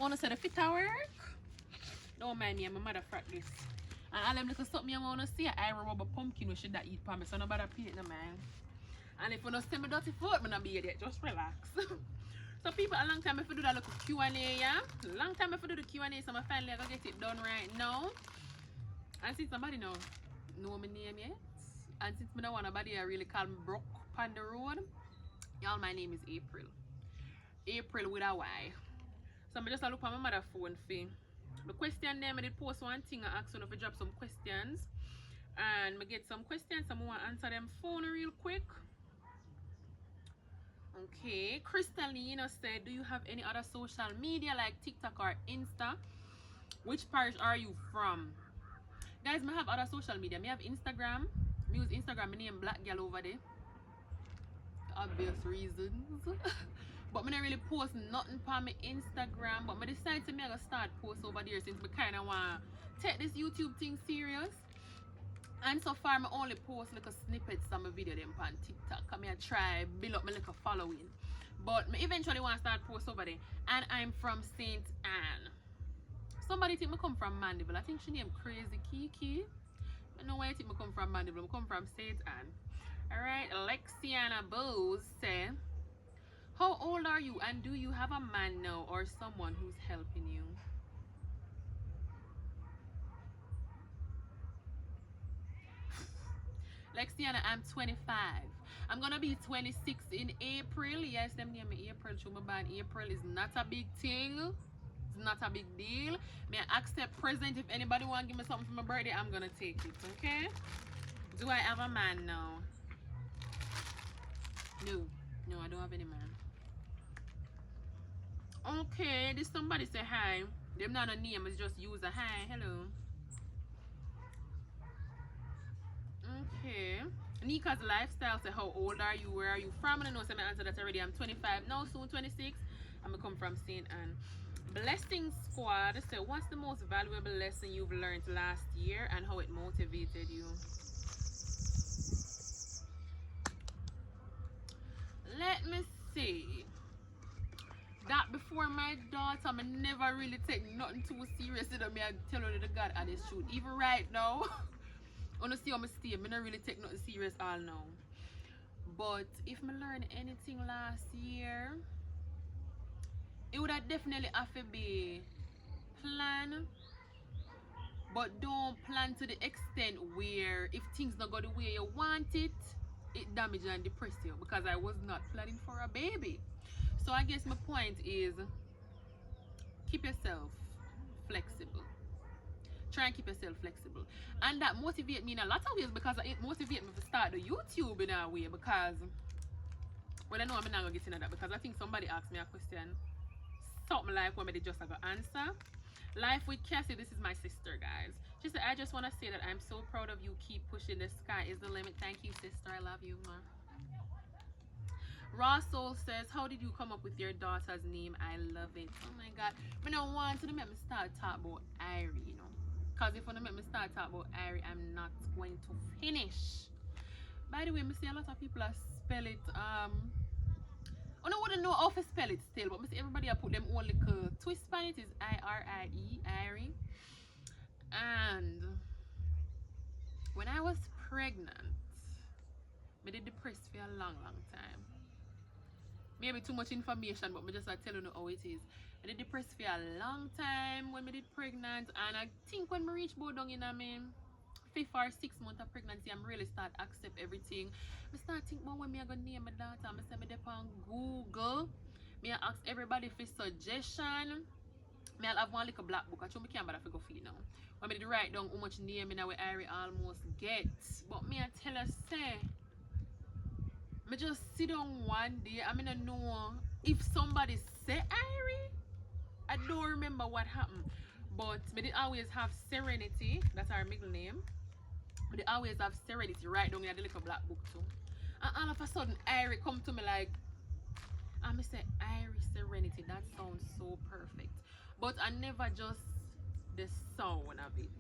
Wanna say the fit work? Don't mind me, I'm a mother frat this. And all them little something I wanna see, I rubber pumpkin we should eat for me, so nobody pay it no man. And if you don't see me dirty foot, I'm not be idiot, just relax. So people, a long time if you do that little Q&A, yeah? Long time if you do the Q&A, so I finally gonna get it done right now. And since somebody know my name yet, and since me don't want nobody really call me Bruk on the road, y'all, my name is April. April with a Y. So I just look on my mother phone for the question there. I did post one thing and ask you if you drop some questions. And I get some questions, so I want to answer them phone real quick. Okay, Crystalina said, do you have any other social media like TikTok or Insta? Which parish are you from? Guys, I have other social media. I have Instagram. I use Instagram. My name Black Girl over there. Obvious reasons. But I don't really post nothing on my Instagram. But I decided to start post over there since I kind of want to take this YouTube thing serious. And so far, I only post little snippets of my video them on TikTok. I try build up my little following. But I eventually want to start post over there. And I'm from St. Anne. Somebody think I come from Mandeville. I think she named Crazy Kiki. I know why I think I come from Mandeville. I come from St. Anne. Alright, Lexiana Bose said, how old are you and do you have a man now or someone who's helping you? Lexiana, I'm 25. I'm gonna be 26 in April. Yes, them name me April. Show me born April is not a big thing. It's not a big deal. May I accept present. If anybody want to give me something for my birthday, I'm gonna take it. Okay? Do I have a man now? No, I don't have any man. Okay, this somebody say hi. Them not a name, it's just use a hi. Hello. Okay. Nika's lifestyle say, how old are you? Where are you from? I know some answer that already. I'm 25 now, soon 26. I'm gonna come from St. Anne. Blessing Squad say, what's the most valuable lesson you've learned last year and how it motivated you? Let me see. That before my daughter, I never really take nothing too seriously. That me I tell her the God and it's true. Even right now, honestly, I'm stay. I don't really take nothing serious all now. But if I learned anything last year, it would have definitely have to be plan, but don't plan to the extent where if things don't go the way you want it, it damages and depresses you, because I was not planning for a baby. So I guess my point is, keep yourself flexible. Try and keep yourself flexible. And that motivates me in a lot of ways, because it motivates me to start the YouTube in a way, because well, I know I'm not gonna get into that, because I think somebody asked me a question, something like what I just have to answer. Life with Cassie, this is my sister, guys. She said, I just want to say that I'm so proud of you. Keep pushing. The sky is the limit. Thank you, sister. I love you. Raw Soul says, how did you come up with your daughter's name? I love it. Oh my God. I don't want to make me start talk about Irie, you know. Because if I don't make me start talk about Irie, I'm not going to finish. By the way, I see a lot of people spell it, I wouldn't know how to spell it still, but I see everybody I put them all little twist on it. Is I-R-I-E, Irie. And when I was pregnant, I did depressed for a long time. Maybe too much information, but I just tell you how it is. I did depressed for a long time when I did pregnant, and I think when I reached about down in my 5th or 6th month of pregnancy, I'm really start accept everything. I start think about when I gonna name my daughter. I say me on Google. I ask everybody for suggestion. I have one little black book. I can't bother to go for it now. When I write down how much name in our Irie almost get. But I tell her, say, I just sit down one day. I don't know if somebody say Irie. I don't remember what happened. But I did always have Serenity. That's our middle name. But they always have Serenity right down in the little black book too. And all of a sudden, Irie come to me like, I say, Irie Serenity. That sounds so perfect. But I never just the sound of it.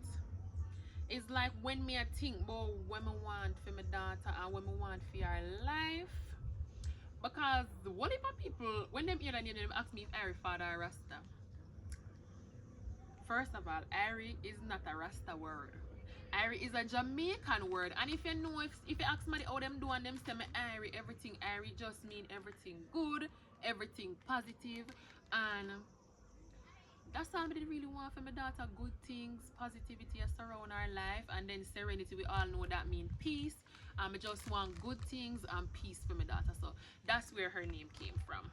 It's like when I think about what I want for my daughter and what I want for her life. Because one of people, when them hear that name, they ask me if Irie father or Rasta. First of all, Irie is not a Rasta word. Irie is a Jamaican word. And if you know, if you ask somebody how them do and them say me Irie, everything Irie just mean everything good, everything positive, and that's all I did really want for my daughter. Good things, positivity surround our life, and then serenity. We all know that means peace. I just want good things and peace for my daughter. So that's where her name came from.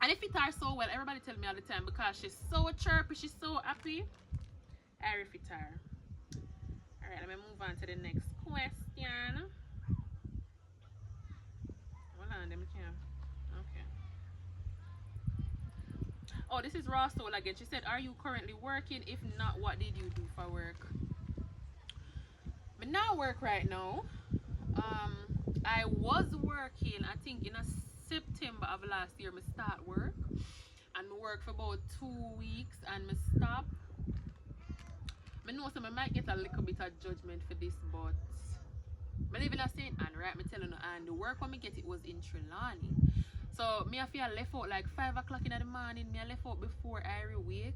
And it fit her so well. Everybody tell me all the time because she's so chirpy, she's so happy. I fit her. Alright, let me move on to the next question. Hold on, let me can. Okay. Oh, this is Raw Soul again. She said, are you currently working? If not, what did you do for work? I'm not work right now. I was working, I think in a September of last year, I start work. And I work for about 2 weeks and I stop. I know so I might get a little bit of judgment for this, but I live in a St. Anne, right? I telling you, and the work when I get it was in Trelawney. So me I feel left out like 5 o'clock in the morning. Me I left out before I wake.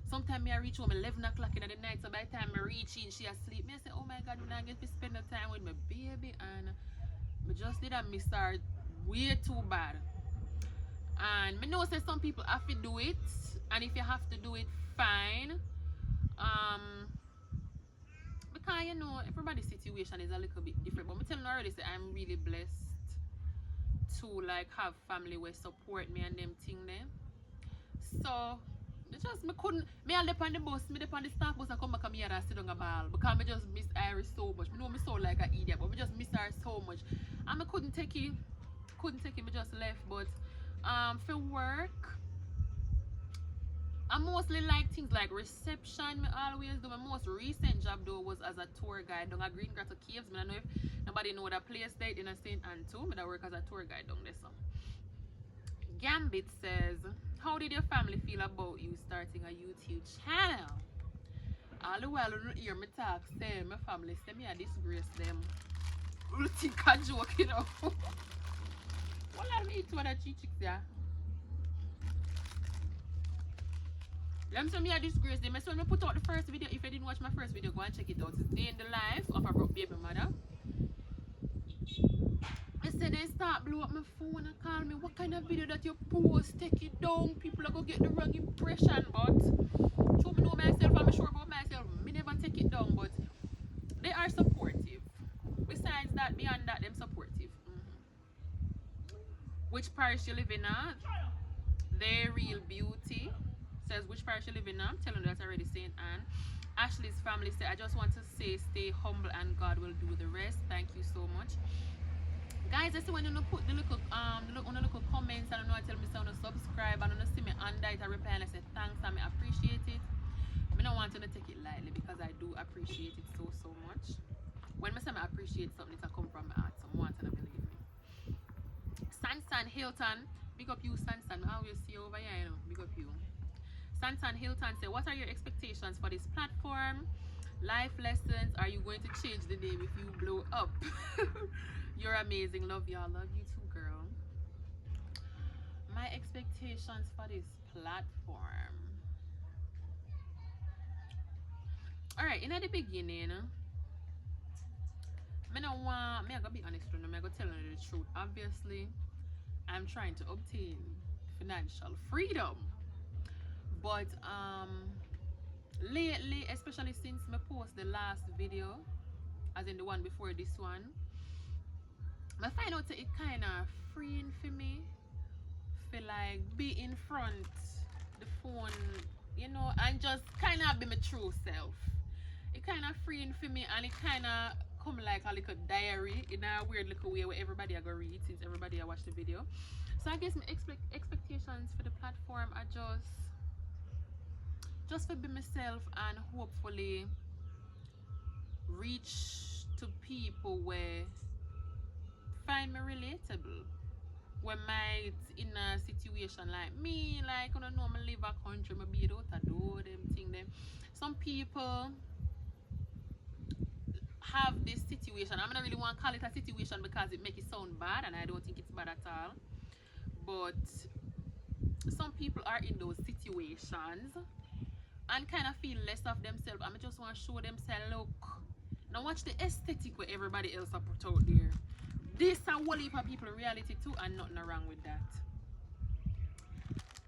Sometimes me I reach home 11 o'clock in the night. So by the time I reach in, she asleep. Me I say, oh my God, I get to spend the time with my baby, and I just did a miss her way too bad. And me know say some people have to do it, and if you have to do it, fine. Because you know everybody's situation is a little bit different. But me tell you already, say I'm really blessed to like have family where support me and them thing there. So just me couldn't me I on the bus, me on the staff bus and come back here and sit on a ball because me just miss Iris so much. Me know me sound like an idiot, but me just miss her so much. And me couldn't take it, me just left. But for work, I mostly like things like reception. Me always do. My most recent job though was as a tour guide down at Green Grotto Caves. I don't know if nobody know that place there in a St. Anne too. I work as a tour guide down there. So Gambit says, how did your family feel about you starting a YouTube channel? All the while you hear me talk, say my family say me I disgrace them. You think I joke, you know? What are me eat one of the chicks there? Let me say me I disgrace them. So I put out the first video. If you didn't watch my first video, go and check it out. It's Day in the Life of a Bruk baby mother. I said they start blow up my phone and call me, what kind of video that you post? Take it down. People are gonna get the wrong impression. But so me know myself, I'm sure about myself. Me never take it down, but they are supportive. Besides that, beyond that, them supportive. Which parish you live in at? The Real Beauty says, which parish you live in? I'm telling you that's already St. Anne. Ashley's family said, I just want to say stay humble and God will do the rest. Thank you so much. Guys, I see when you put the little comments and I tell me so to subscribe and I see me under it, I reply and I say thanks and I appreciate it. I don't want to take it lightly because I do appreciate it so much. When I say I appreciate something, it come from my heart. Some want to believe me. Sansan Hilton, big up you Sansan. I always see you over here, you know. Big up you. Sansan Hilton say, what are your expectations for this platform? Life lessons, are you going to change the name if you blow up? You're amazing, love y'all, love you too, girl. My expectations for this platform. Alright, in the beginning, I gotta be honest with you, I gotta tell you the truth. Obviously, I'm trying to obtain financial freedom. But lately, especially since I post the last video, as in the one before this one, I find out that it kind of freeing for me for like be in front the phone, you know, and just kind of be my true self. It kind of freeing for me, and it kind of come like a little diary in a weird little way where everybody I go read since everybody I watch the video. So I guess my expectations for the platform are just to be myself and hopefully reach to people where find me relatable, when might in a situation like me, like I don't know, I live a country, I be out a door, them thing them. Some people have this situation. I'm not really want to call it a situation because it makes it sound bad, and I don't think it's bad at all. But some people are in those situations and kind of feel less of themselves. I just want to show them, say, look, now watch the aesthetic where everybody else are put out there. This a whole heap of people reality too, and nothing wrong with that.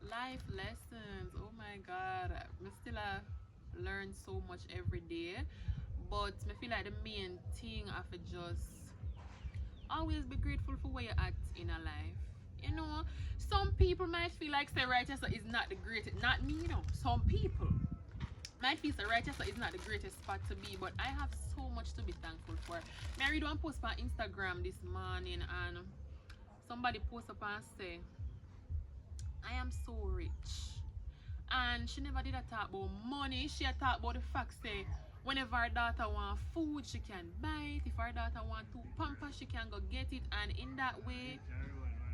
Life lessons, oh my god, I still learn so much every day, but I feel like the main thing I have just always be grateful for where you're at in a life. You know, some people might feel like say righteous is not the greatest, not me, you know. Some people might feel say righteous is not the greatest spot to be, but I have so much to be thankful for. I read one post on Instagram this morning, and somebody post up and say, I am so rich. And she never did a talk about money. She had talk about the fact say whenever her daughter want food, she can buy it. If her daughter want to pamper, she can go get it. And in that way,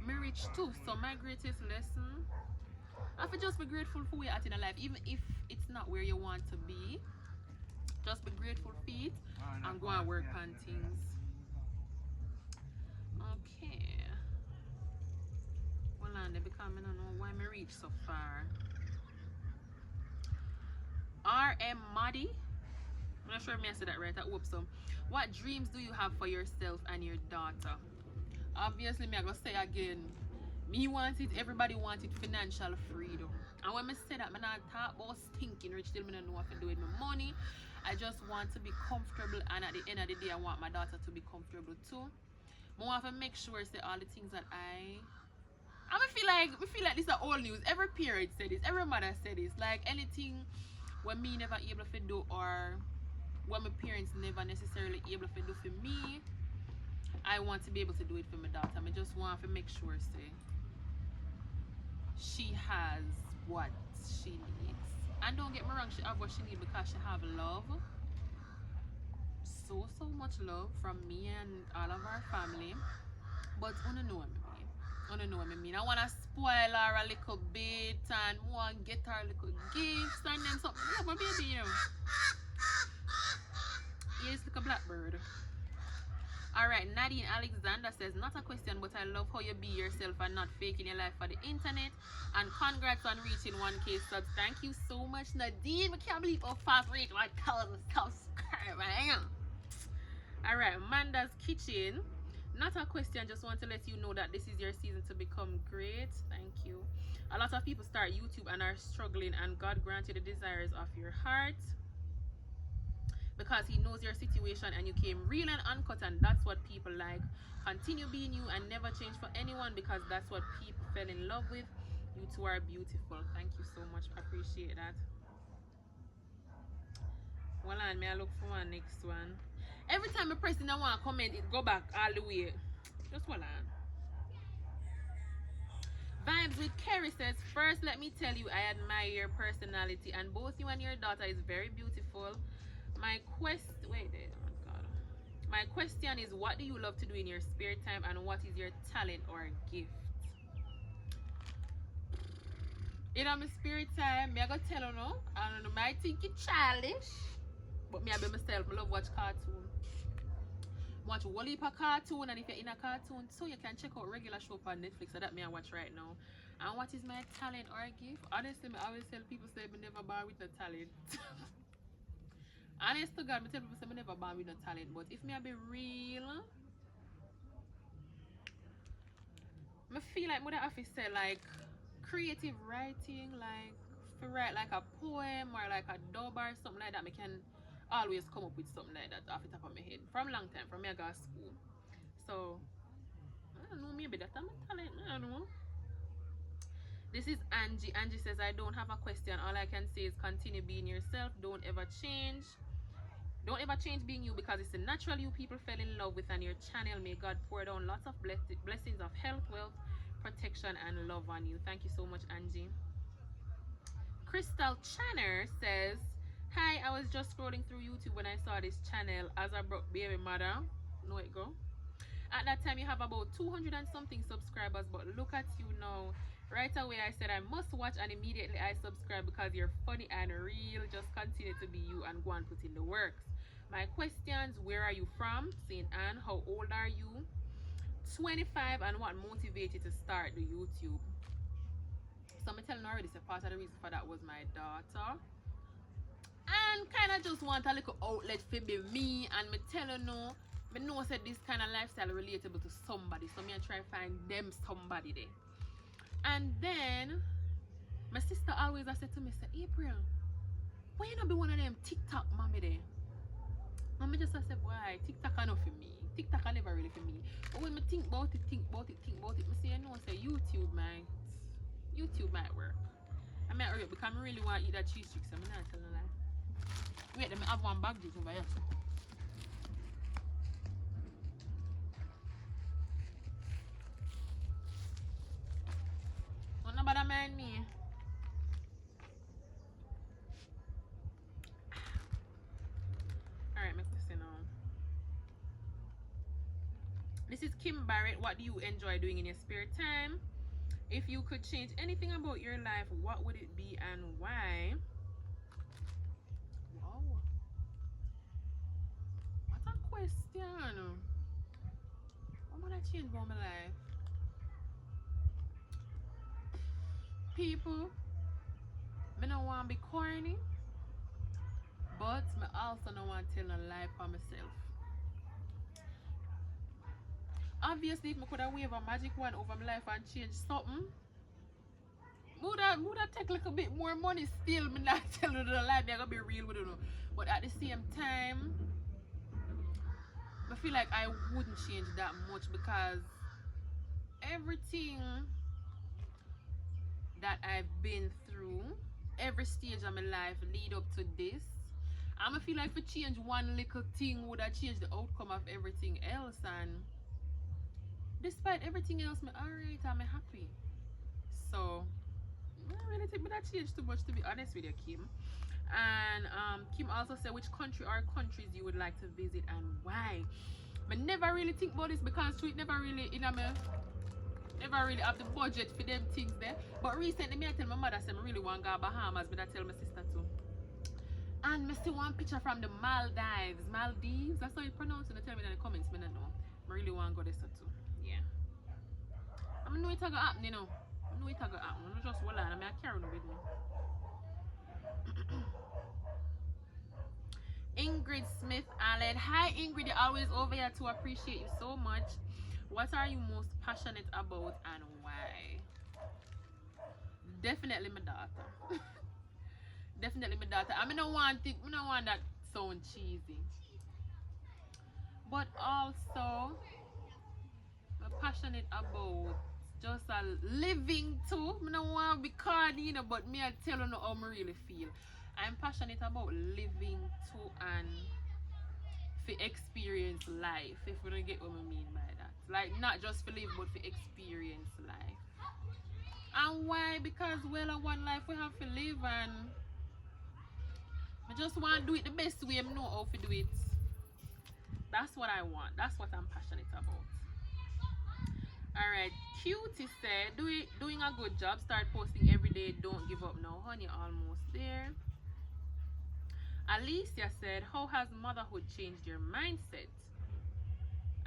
me rich too. So my greatest lesson, I have to just be grateful for where you're at in life. Even if it's not where you want to be, just be grateful for it and go and work on things. Okay. Well, and because I don't know why me reach so far. RM Madi, I'm not sure if I said that right. I hope so. What dreams do you have for yourself and your daughter? Obviously, me I gonna say again, me want it, everybody want it financial freedom. And when I say that, I not talk about stinking rich till I don't know what to do with my money. I just want to be comfortable, and at the end of the day, I want my daughter to be comfortable too. I want to make sure say all the things that I feel like this is all news. Every parent said this, every mother said this. Like anything when me never able to do, or what my parents never necessarily able to do for me, I want to be able to do it for my daughter. I just want to make sure say she has what she needs. And don't get me wrong, she have what she needs because she have love. So much love from me and all of our family. But I don't know what I mean. I want to spoil her a little bit and want to get her little gifts and then something. Yeah, my baby, you know. Yes, like a blackbird. Alright, Nadine Alexander says, not a question, but I love how you be yourself and not faking your life for the internet. And congrats on reaching 1K subs. Thank you so much, Nadine. I can't believe how fast we reached 1,000 subscribers. Alright, Amanda's Kitchen. Not a question, just want to let you know that this is your season to become great. Thank you. A lot of people start YouTube and are struggling, and God grant you the desires of your heart, because he knows your situation and you came real and uncut, and that's what people like. Continue being you and never change for anyone, because that's what people fell in love with. You two are beautiful. Thank you so much. Appreciate that. Well, and may I look for one next one. Every time I press in, I want to comment, it go back all the way. Just hold on. Vibes with Kerry says, first let me tell you I admire your personality, and both you and your daughter is very beautiful. My question is, what do you love to do in your spare time, and what is your talent or gift? In my spare time, I gotta tell you no, I don't know, I think it's childish, but me I be myself. I love watch cartoon. Watch a whole heap of cartoon, and if you're in a cartoon so you can check out regular show on Netflix, so that me I watch right now. And what is my talent or gift? Honestly, I always tell people say me never born with no talent. Honest to God, I tell people say I never born with no talent, but if me I be real, I feel like I have to say like creative writing, like to write like a poem or like a dub or something like that. I can always come up with something like that off the top of my head from a long time, from me I go to school. So I don't know, maybe that's my talent. I don't know. This is Angie. Angie says, I don't have a question. All I can say is continue being yourself. Don't ever change. Don't ever change being you, because it's the natural you people fell in love with on your channel. May God pour down lots of blessings of health, wealth, protection, and love on you. Thank you so much, Angie. Crystal Channer says, hi, I was just scrolling through YouTube when I saw this channel, As a Bruk Baby Mother. No, it go. At that time, you have about 200 and something subscribers, but look at you now. Right away, I said I must watch, and immediately I subscribed because you're funny and real. Just continue to be you and go and put in the works. My questions: where are you from? St. Anne. How old are you? 25. And what motivated you to start the YouTube? So I'm telling you already, so part of the reason for that was my daughter. kind of just want a little outlet for me, and me tell you no, me know said this kind of lifestyle relatable to somebody, so me I try find them somebody there. And then my sister always I said to me, say, April, why you not be one of them TikTok mommy there? And me just I said, why TikTok enough for me? TikTok are never really for me. But when me think about it, me say, you know, say YouTube might work. I might hurry up because I really want to eat that cheese sticks. I'm not telling a lie. Wait, let me have one bag juice over here. Don't nobody mind me. Alright, make this now. This is Kim Barrett. What do you enjoy doing in your spare time? If you could change anything about your life, what would it be and why? Wow. What a question. What would I change about my life? People, I don't want to be corny, but I also don't want to tell a lie for myself. Obviously, if I could have waved a magic wand over my life and change something, would I take a little bit more money still? Me not tell you the lie, I'm gonna be real with you. But at the same time, I feel like I wouldn't change that much because everything that I've been through, every stage of my life lead up to this, I feel like if I change one little thing would have changed the outcome of everything else. And despite everything else, I'm alright, I'm happy. So I don't really think that changed too much, to be honest with you, Kim. And Kim also said which country or countries you would like to visit and why. But never really think about this because it never really never really have the budget for them things there. But recently me I tell my mother say I really want to go to Bahamas, but I tell my sister too. And I see one picture from the Maldives. That's how you pronounce it. They tell me in the comments, I don't know. I really want to go there too. Yeah. I know it's going to happen, you know. I know it's going to happen. I'm not just hold on. I'm carrying with me. Ingrid Smith Allen. Hi Ingrid, you're always over here to appreciate you so much. What are you most passionate about and why? Definitely my daughter. Definitely my daughter. I don't want that sound cheesy. But also I'm passionate about just a living too. I don't want to be corny, you know, but me I tell you how I really feel. I'm passionate about living too and for experience life, if you don't get what I mean by that. Like not just for live but for experience life. And why? Because well one life we have to live and I just want to do it the best way I know how to do it. That's what I want. That's what I'm passionate about. Alright, Cutie said, doing a good job. Start posting every day. Don't give up now. Honey, almost there. Alicia said, how has motherhood changed your mindset?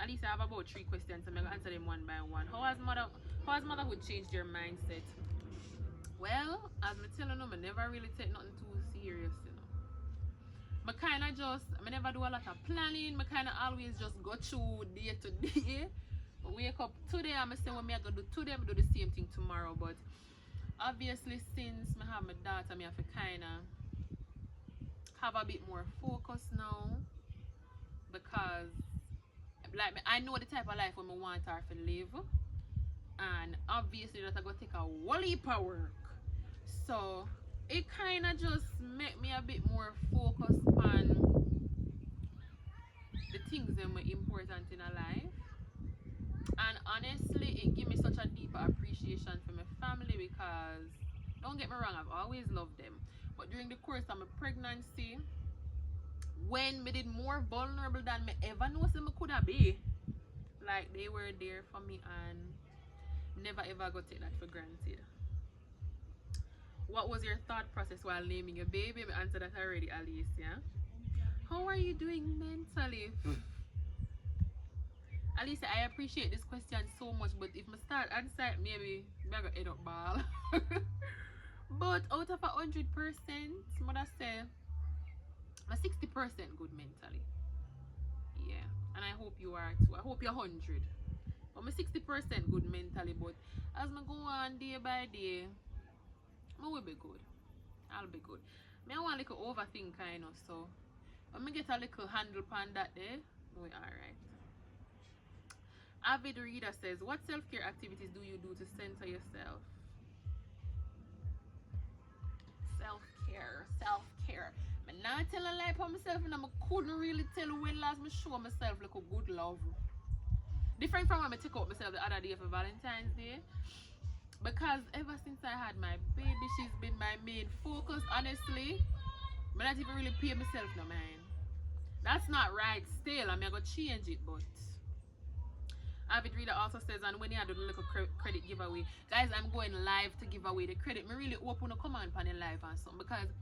Alicia, I have about 3 questions. I'm going to answer them one by one. How has motherhood changed your mindset? Well, as I tell you, I never really take nothing too serious, you know. I never do a lot of planning. I kind of always just go through day to day. I wake up today, I'm say what I'm going to do today, I do the same thing tomorrow. But obviously, since I have my daughter, I have to kind of have a bit more focus now. Because like I know the type of life I want her to live. And obviously that's going to take a whole heap of work. So it kind of just make me a bit more focused on the things that are important in a life. And honestly, it gives me such a deeper appreciation for my family because, don't get me wrong, I've always loved them. But during the course of my pregnancy, when me did more vulnerable than me ever know some could have been, like they were there for me and never ever go take that for granted. What was your thought process while naming your baby? I answered that already, Alicia. How are you doing mentally? Alicia, I appreciate this question so much, but if I start answering, maybe I'm gonna end up ball. But out of 100%, Mother say I'm 60% good mentally. Yeah. And I hope you are too. I hope you're 100. But I'm 60% good mentally. But as I go on day by day, I will be good. I'll be good. Me I want a little overthink kind of, so when I get a little handle on that day, we alright. Avid reader says, what self-care activities do you do to center yourself? Self-care, self-care. I not tell a lie about myself, and I couldn't really tell when last I show myself like a good love. Different from when I take out myself the other day for Valentine's Day. Because ever since I had my baby, she's been my main focus, honestly. I not even really pay myself no mind. That's not right still. I'm going to change it, but Avid Reader also says, and when you do the little credit giveaway, guys, I'm going live to give away the credit. Me really open a command on the live and something, because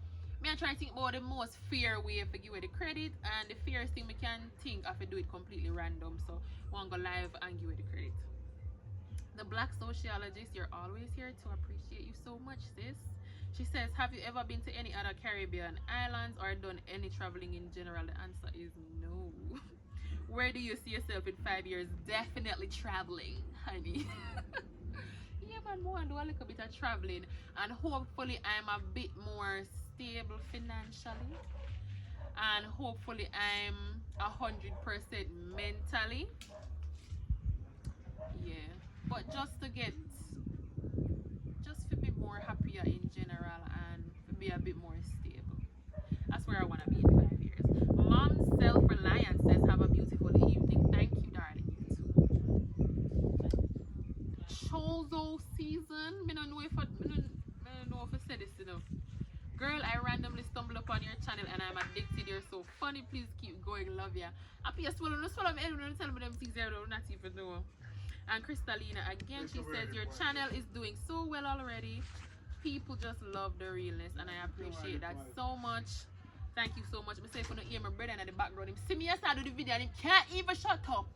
me I try to think about the most fair way to give away the credit, and the fairest thing we can think of to do it completely random. So I want to go live and give away the credit. The Black Sociologist, you're always here to appreciate you so much, sis. She says, have you ever been to any other Caribbean islands or done any traveling in general? The answer is no. Where do you see yourself in 5 years? Definitely traveling, honey. Yeah, man, I want to do a little bit of traveling, and hopefully I'm a bit more stable financially, and hopefully I'm 100% mentally. Yeah, but just to be more happier in general, and to be a bit more stable. That's where I want to be in 5 years. Mom Self-Reliance says, have a beautiful evening. Thank you, darling. You too. Chozo season. I don't know if I said this, you know. Girl, I randomly stumbled upon your channel and I'm addicted. You're so funny. Please keep going. Love ya. Happy as well. Swallow me. Don't tell me them things I don't not even know. And Kristalina again, she says your channel is doing so well already. People just love the realness, and I appreciate that so much. Thank you so much. I say if you don't hear my brother in the background, him see me as I do the video and he can't even shut up.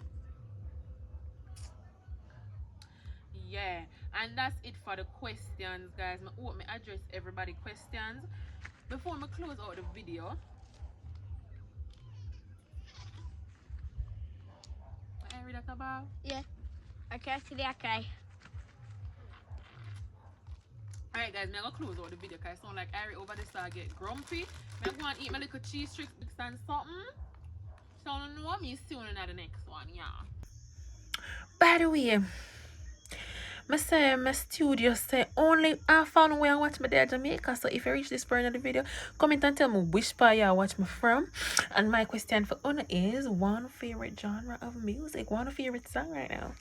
Yeah, and that's it for the questions, guys. I hope I address everybody questions before I close out the video. I read that about? Yeah. Okay, okay. Alright guys, I'm gonna close out the video because I sound like Ari over this, so I get grumpy. I'm gonna eat my little cheese tricks and something. So I don't know what me soon in the next one, yeah. By the way, I say my studio say only half an hour I watch my day Jamaica. So if you reach this point of the video, comment and tell me which part you watch me from. And my question for Una is one favorite genre of music, one favorite song right now.